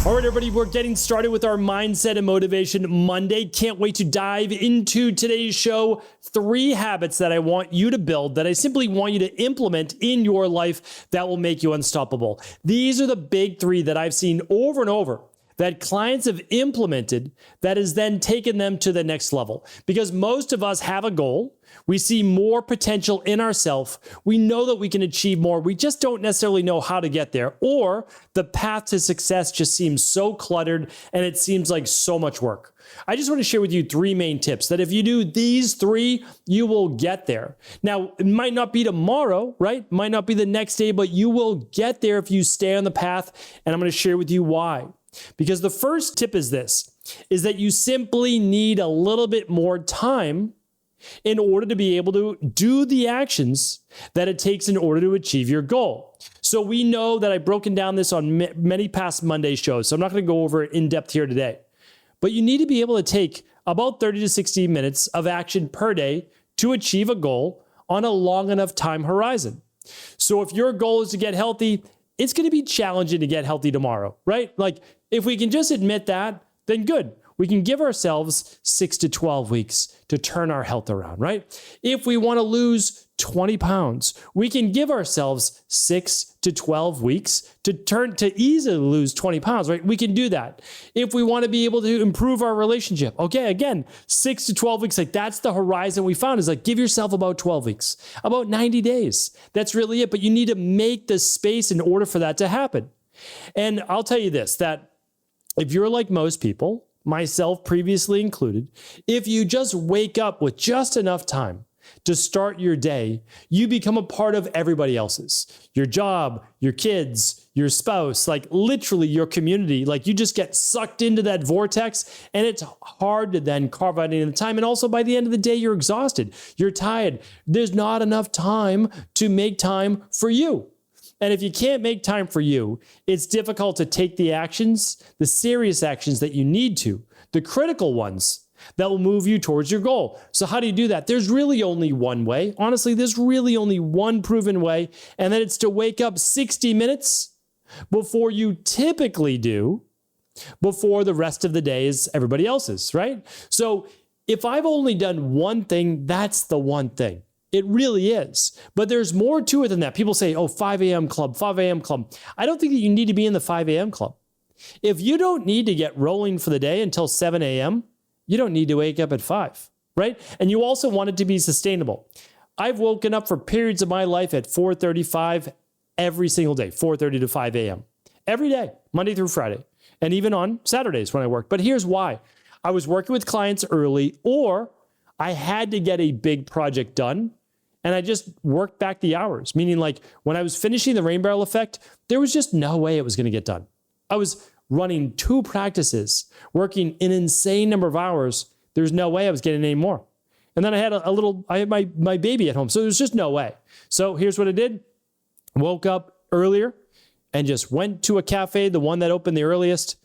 All right, everybody, we're getting started with our Mindset and Motivation Monday. Can't wait to dive into today's show. 3 habits that I want you to build, that I simply want you to implement in your life that will make you unstoppable. These are the big 3 that I've seen over and over that clients have implemented that has then taken them to the next level. Because most of us have a goal. We see more potential in ourselves. We know that we can achieve more. We just don't necessarily know how to get there. Or the path to success just seems so cluttered and it seems like so much work. I just want to share with you 3 main tips that if you do these 3, you will get there. Now, it might not be tomorrow, right? Might not be the next day, but you will get there if you stay on the path. And I'm going to share with you why. Because the first tip is this, is that you simply need a little bit more time in order to be able to do the actions that it takes in order to achieve your goal. So we know that I've broken down this on many past Monday shows, so I'm not going to go over it in depth here today. But you need to be able to take about 30 to 60 minutes of action per day to achieve a goal on a long enough time horizon. So if your goal is to get healthy, it's going to be challenging to get healthy tomorrow, right? Like if we can just admit that, then good. We can give ourselves 6 to 12 weeks to turn our health around, right? If we want to lose 20 pounds, we can give ourselves 6 to 12 weeks to easily lose 20 pounds, right? We can do that. If we want to be able to improve our relationship, okay, again, 6 to 12 weeks, like that's the horizon we found, is like give yourself about 12 weeks, about 90 days. That's really it. But you need to make the space in order for that to happen. And I'll tell you this, that if you're like most people, myself previously included, if you just wake up with just enough time to start your day, you become a part of everybody else's. Your job, your kids, your spouse, like literally your community, like you just get sucked into that vortex and it's hard to then carve out any time. And also by the end of the day, you're exhausted, you're tired. There's not enough time to make time for you. And if you can't make time for you, it's difficult to take the actions, the serious actions that you need to, the critical ones that will move you towards your goal. So how do you do that? There's really only one way. Honestly, there's really only one proven way, and that it's to wake up 60 minutes before you typically do, before the rest of the day is everybody else's, right? So if I've only done one thing, that's the one thing. It really is. But there's more to it than that. People say, oh, 5 a.m. club, 5 a.m. club. I don't think that you need to be in the 5 a.m. club. If you don't need to get rolling for the day until 7 a.m., you don't need to wake up at 5, right? And you also want it to be sustainable. I've woken up for periods of my life at 4:35 every single day, 4:30 to 5 a.m. Every day, Monday through Friday, and even on Saturdays when I work. But here's why. I was working with clients early, or I had to get a big project done. And I just worked back the hours, meaning like when I was finishing the rain barrel effect, there was just no way it was going to get done. I was running 2 practices, working an insane number of hours. There's no way I was getting any more. And then I had I had my baby at home. So there's just no way. So here's what I did. Woke up earlier and just went to a cafe, the one that opened the earliest.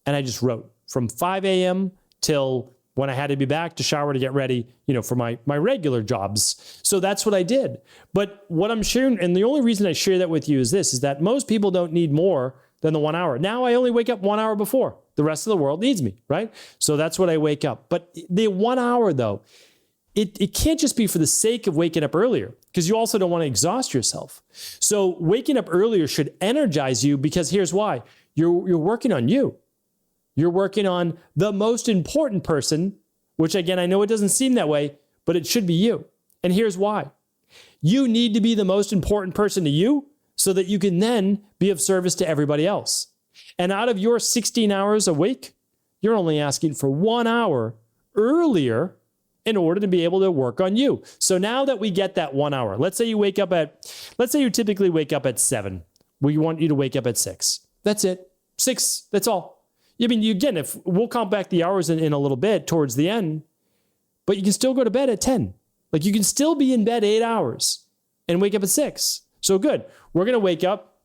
And I just wrote from 5 a.m. till when I had to be back to shower to get ready, for my regular jobs. So that's what I did. But what I'm sharing, and the only reason I share that with you is this, is that most people don't need more than the 1 hour. Now I only wake up 1 hour before. The rest of the world needs me, right? So that's what I wake up. But the 1 hour though, it can't just be for the sake of waking up earlier, because you also don't want to exhaust yourself. So waking up earlier should energize you, because here's why. You're working on you. You're working on the most important person, which again, I know it doesn't seem that way, but it should be you. And here's why. You need to be the most important person to you so that you can then be of service to everybody else. And out of your 16 hours a week, you're only asking for 1 hour earlier in order to be able to work on you. So now that we get that 1 hour, let's say you typically wake up at 7. We want you to wake up at 6. That's it. 6, that's all. I mean, again, if we'll count back the hours in a little bit towards the end, but you can still go to bed at 10. Like you can still be in bed 8 hours and wake up at 6. So good. We're going to wake up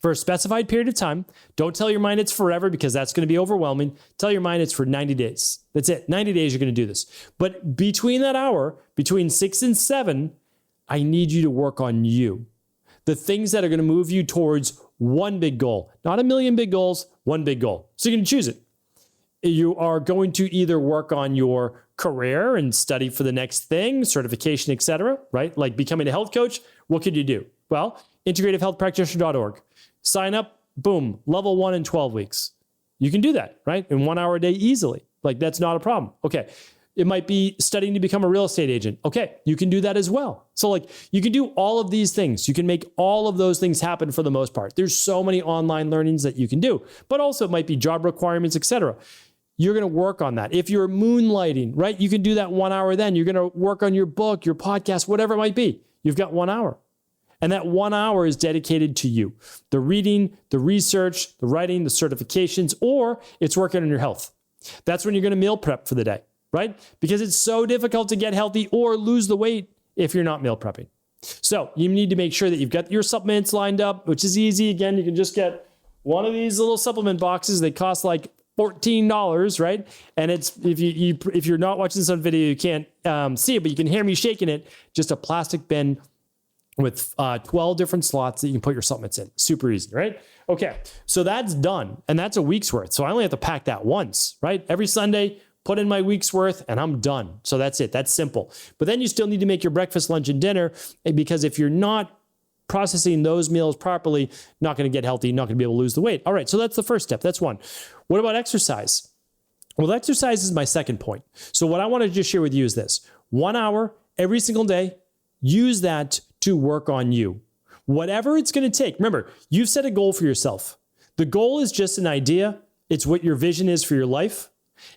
for a specified period of time. Don't tell your mind it's forever, because that's going to be overwhelming. Tell your mind it's for 90 days. That's it. 90 days you're going to do this. But between that hour, between 6 and 7, I need you to work on you. the things that are going to move you towards one big goal, not a million big goals, one big goal. So you're going to choose it. You are going to either work on your career and study for the next thing, certification, etc., right? Like becoming a health coach. What could you do? Well, integrativehealthpractitioner.org. Sign up, boom, level 1 in 12 weeks. You can do that, right? In 1 hour a day easily. Like that's not a problem. Okay. It might be studying to become a real estate agent. Okay, you can do that as well. So like you can do all of these things. You can make all of those things happen for the most part. There's so many online learnings that you can do, but also it might be job requirements, etc. You're going to work on that. If you're moonlighting, right, you can do that 1 hour then. You're going to work on your book, your podcast, whatever it might be. You've got 1 hour. And that 1 hour is dedicated to you. The reading, the research, the writing, the certifications, or it's working on your health. That's when you're going to meal prep for the day, right? Because it's so difficult to get healthy or lose the weight if you're not meal prepping. So you need to make sure that you've got your supplements lined up, which is easy. Again, you can just get one of these little supplement boxes. They cost like $14, right? And it's if you're not watching this on video, you can't see it, but you can hear me shaking it. Just a plastic bin with 12 different slots that you can put your supplements in. Super easy, right? Okay, so that's done, and that's a week's worth. So I only have to pack that once, right? Every Sunday, put in my week's worth, and I'm done. So that's it. That's simple. But then you still need to make your breakfast, lunch, and dinner, because if you're not processing those meals properly, not going to get healthy, not going to be able to lose the weight. All right, so that's the first step. That's one. What about exercise? Well, exercise is my second point. So what I want to just share with you is this. 1 hour every single day, use that to work on you. Whatever it's going to take. Remember, you've set a goal for yourself. The goal is just an idea. It's what your vision is for your life.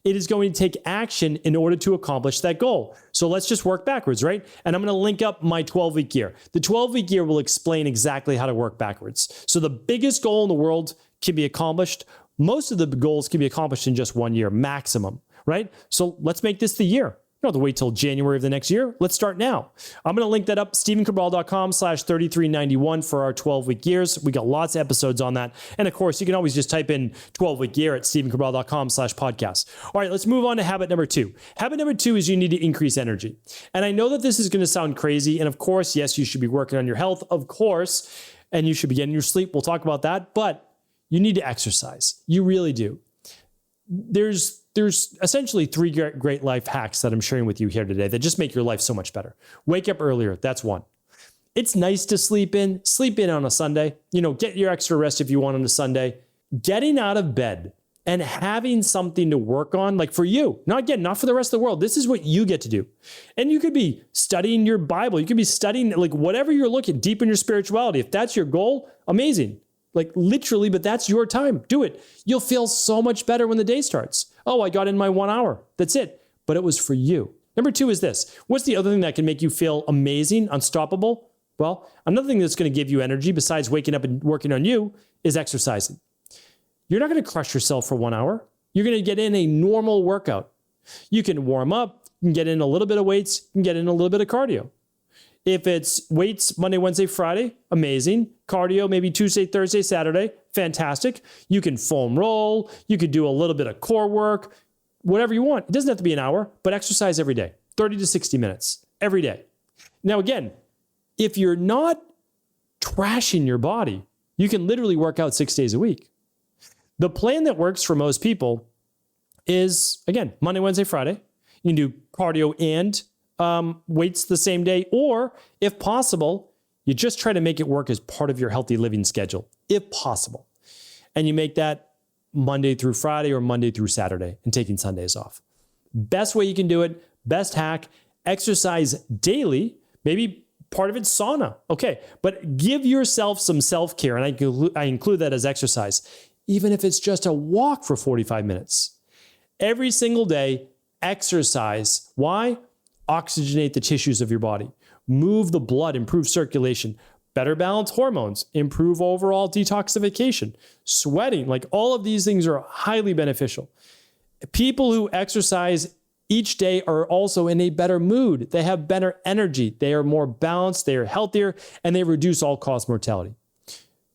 It is going to take action in order to accomplish that goal. So let's just work backwards, right? And I'm going to link up my 12-week year. The 12-week year will explain exactly how to work backwards. So the biggest goal in the world can be accomplished. Most of the goals can be accomplished in just 1 year maximum, right? So let's make this the year. You don't have to wait till January of the next year. Let's start now. I'm going to link that up, stephencabral.com/3391 for our 12-week years. We got lots of episodes on that. And of course, you can always just type in 12-week year at stephencabral.com/podcast. All right, let's move on to habit number 2. Habit number 2 is you need to increase energy. And I know that this is going to sound crazy. And of course, yes, you should be working on your health, of course, and you should be getting your sleep. We'll talk about that. But you need to exercise. You really do. There's essentially 3 great life hacks that I'm sharing with you here today that just make your life so much better. Wake up earlier. That's one. It's nice to sleep in. Sleep in on a Sunday. Get your extra rest if you want on a Sunday. Getting out of bed and having something to work on, like for you, not for the rest of the world. This is what you get to do. And you could be studying your Bible. You could be studying like whatever you're looking deep in your spirituality. If that's your goal, amazing. Like literally, but that's your time. Do it. You'll feel so much better when the day starts. Oh, I got in my 1 hour. That's it. But it was for you. Number 2 is this. What's the other thing that can make you feel amazing, unstoppable? Well, another thing that's going to give you energy besides waking up and working on you is exercising. You're not going to crush yourself for 1 hour. You're going to get in a normal workout. You can warm up, you can get in a little bit of weights, you can get in a little bit of cardio. If it's weights Monday, Wednesday, Friday, amazing. Cardio, maybe Tuesday, Thursday, Saturday, fantastic. You can foam roll. You could do a little bit of core work, whatever you want. It doesn't have to be an hour, but exercise every day, 30 to 60 minutes every day. Now, again, if you're not trashing your body, you can literally work out 6 days a week. The plan that works for most people is, again, Monday, Wednesday, Friday. You can do cardio and weights the same day, or if possible, you just try to make it work as part of your healthy living schedule, if possible. And you make that Monday through Friday or Monday through Saturday and taking Sundays off. Best way you can do it, best hack, exercise daily, maybe part of it's sauna. Okay, but give yourself some self-care, and I include that as exercise, even if it's just a walk for 45 minutes. Every single day, exercise. Why? Oxygenate the tissues of your body, move the blood, improve circulation, better balance hormones, improve overall detoxification, sweating, like all of these things are highly beneficial. People who exercise each day are also in a better mood. They have better energy. They are more balanced. They are healthier, and they reduce all-cause mortality.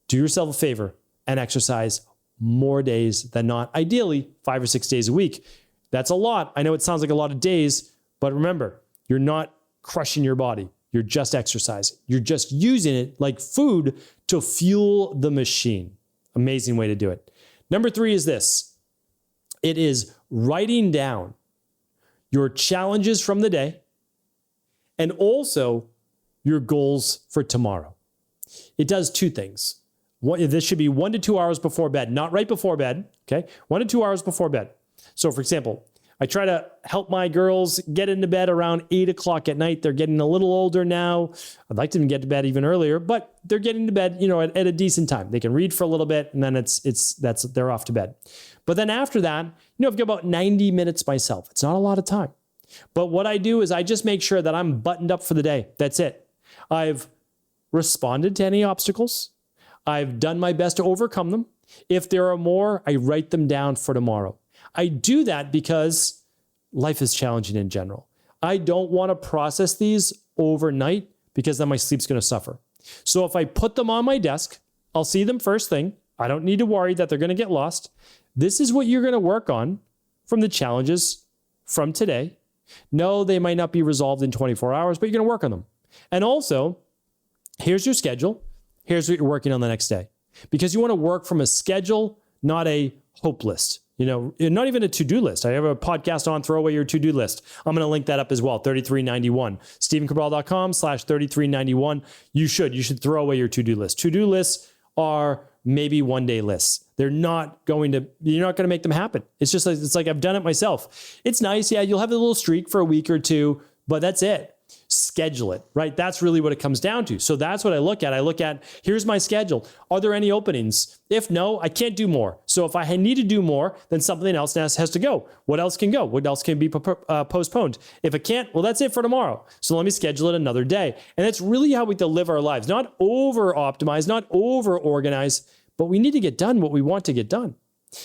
Do yourself a favor and exercise more days than not, ideally 5 or 6 days a week. That's a lot. I know it sounds like a lot of days, but remember, you're not crushing your body. You're just exercising. You're just using it like food to fuel the machine. Amazing way to do it. Number 3 is this. It is writing down your challenges from the day and also your goals for tomorrow. It does 2 things. This should be 1 to 2 hours before bed, not right before bed, okay? 1 to 2 hours before bed. So for example, I try to help my girls get into bed around 8 o'clock at night. They're getting a little older now. I'd like them to get to bed even earlier, but they're getting to bed, at a decent time. They can read for a little bit and then they're off to bed. But then after that, I've got about 90 minutes myself. It's not a lot of time. But what I do is I just make sure that I'm buttoned up for the day. That's it. I've responded to any obstacles. I've done my best to overcome them. If there are more, I write them down for tomorrow. I do that because life is challenging in general. I don't want to process these overnight because then my sleep's going to suffer. So if I put them on my desk, I'll see them first thing. I don't need to worry that they're going to get lost. This is what you're going to work on from the challenges from today. No, they might not be resolved in 24 hours, but you're going to work on them. And also, here's your schedule. Here's what you're working on the next day. Because you want to work from a schedule, not a hope list. Not even a to-do list. I have a podcast on throw away your to-do list. I'm going to link that up as well, 3391. StephenCabral.com/3391. You should throw away your to-do list. To-do lists are maybe one-day lists. You're not going to make them happen. It's like I've done it myself. It's nice. Yeah, you'll have a little streak for a week or two, but that's it. Schedule it, right? That's really what it comes down to. So that's what I look at. I look at, here's my schedule. Are there any openings? If no, I can't do more. So if I need to do more, then something else has to go. What else can go? What else can be postponed? If it can't, well, that's it for tomorrow. So let me schedule it another day. And that's really how we live our lives. Not over-optimize, not over-organize, but we need to get done what we want to get done.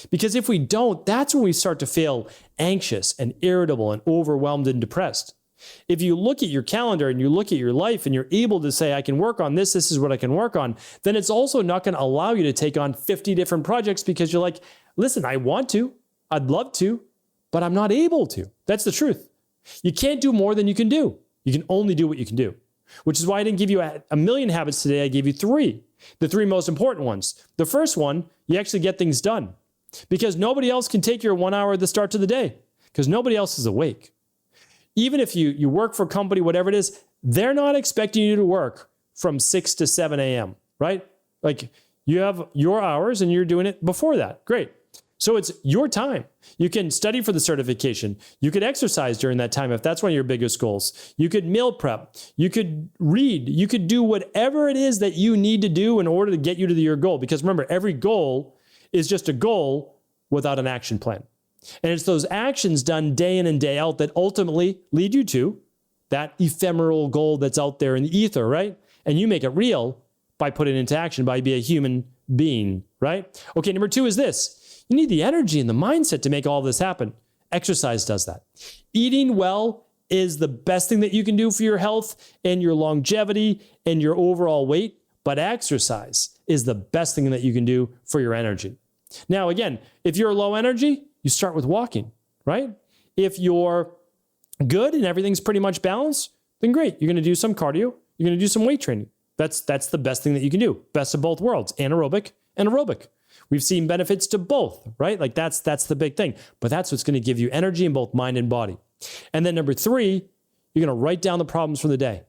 Because if we don't, that's when we start to feel anxious and irritable and overwhelmed and depressed. If you look at your calendar and you look at your life and you're able to say, I can work on this, this is what I can work on, then it's also not going to allow you to take on 50 different projects because you're like, listen, I want to, I'd love to, but I'm not able to. That's the truth. You can't do more than you can do. You can only do what you can do, which is why I didn't give you a million habits today. I gave you 3, the 3 most important ones. The first one, you actually get things done because nobody else can take your 1 hour at the start of the day because nobody else is awake. Even if you work for a company, whatever it is, they're not expecting you to work from 6 to 7 a.m., right? Like you have your hours and you're doing it before that. Great. So it's your time. You can study for the certification. You could exercise during that time if that's one of your biggest goals. You could meal prep. You could read. You could do whatever it is that you need to do in order to get you to your goal. Because remember, every goal is just a goal without an action plan. And it's those actions done day in and day out that ultimately lead you to that ephemeral goal that's out there in the ether, right? And you make it real by putting it into action, by being a human being, right? Okay, number 2 is this. You need the energy and the mindset to make all this happen. Exercise does that. Eating well is the best thing that you can do for your health and your longevity and your overall weight, but exercise is the best thing that you can do for your energy. Now, again, if you're low energy, you start with walking, right? If you're good and everything's pretty much balanced, then great. You're going to do some cardio. You're going to do some weight training. That's the best thing that you can do. Best of both worlds, anaerobic and aerobic. We've seen benefits to both, right? Like that's the big thing. But that's what's going to give you energy in both mind and body. And then number 3, you're going to write down the problems for the day.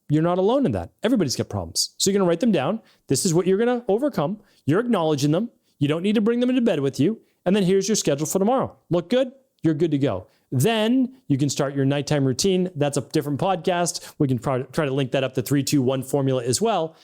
You're not alone in that. Everybody's got problems. So you're going to write them down. This is what you're going to overcome. You're acknowledging them. You don't need to bring them into bed with you. And then here's your schedule for tomorrow. Look good? You're good to go. Then you can start your nighttime routine. That's a different podcast. We can try to link that up to 3-2-1 formula as well.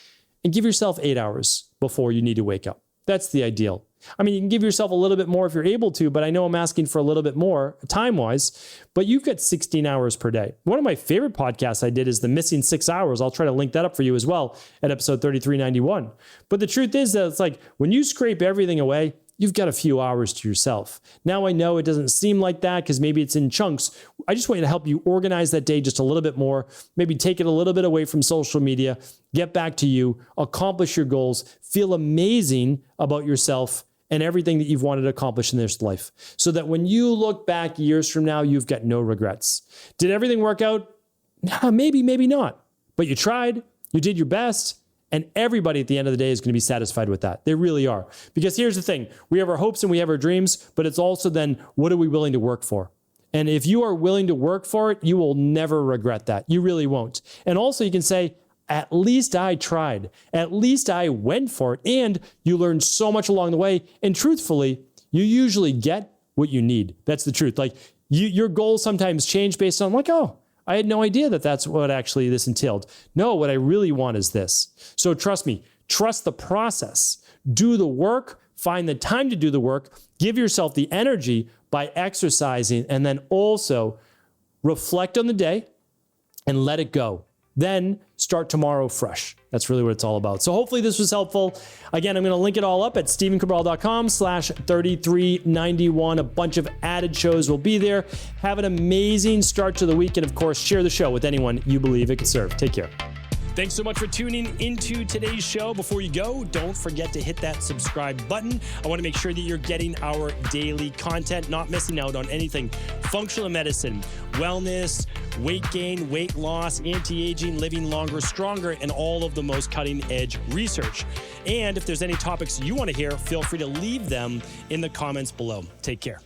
And give yourself 8 hours before you need to wake up. That's the ideal. I mean, you can give yourself a little bit more if you're able to, but I know I'm asking for a little bit more time-wise, but you've got 16 hours per day. One of my favorite podcasts I did is the missing 6 hours. I'll try to link that up for you as well at episode 3391. But the truth is that it's like when you scrape everything away, you've got a few hours to yourself. Now I know it doesn't seem like that because maybe it's in chunks. I just want to help you organize that day just a little bit more, maybe take it a little bit away from social media, get back to you, accomplish your goals, feel amazing about yourself and everything that you've wanted to accomplish in this life. So that when you look back years from now, you've got no regrets. Did everything work out? Maybe, maybe not. but you tried, you did your best, and everybody at the end of the day is going to be satisfied with that. They really are. Because here's the thing, we have our hopes and we have our dreams, but it's also then, what are we willing to work for? And if you are willing to work for it, you will never regret that. You really won't. And also you can say, at least I tried. At least I went for it. And you learn so much along the way. And truthfully, you usually get what you need. That's the truth. Like your goals sometimes change based on like, oh, I had no idea that that's what actually this entailed. No, what I really want is this. So trust me, trust the process, do the work, find the time to do the work, give yourself the energy by exercising, and then also reflect on the day and let it go. Then start tomorrow fresh. That's really what it's all about. So hopefully this was helpful. Again, I'm going to link it all up at stevencabral.com/3391. A bunch of added shows will be there. Have an amazing start to the week. And of course, share the show with anyone you believe it could serve. Take care. Thanks so much for tuning into today's show. Before you go, don't forget to hit that subscribe button. I want to make sure that you're getting our daily content, not missing out on anything functional medicine, wellness, weight gain, weight loss, anti-aging, living longer, stronger, and all of the most cutting-edge research. And if there's any topics you want to hear, feel free to leave them in the comments below. Take care.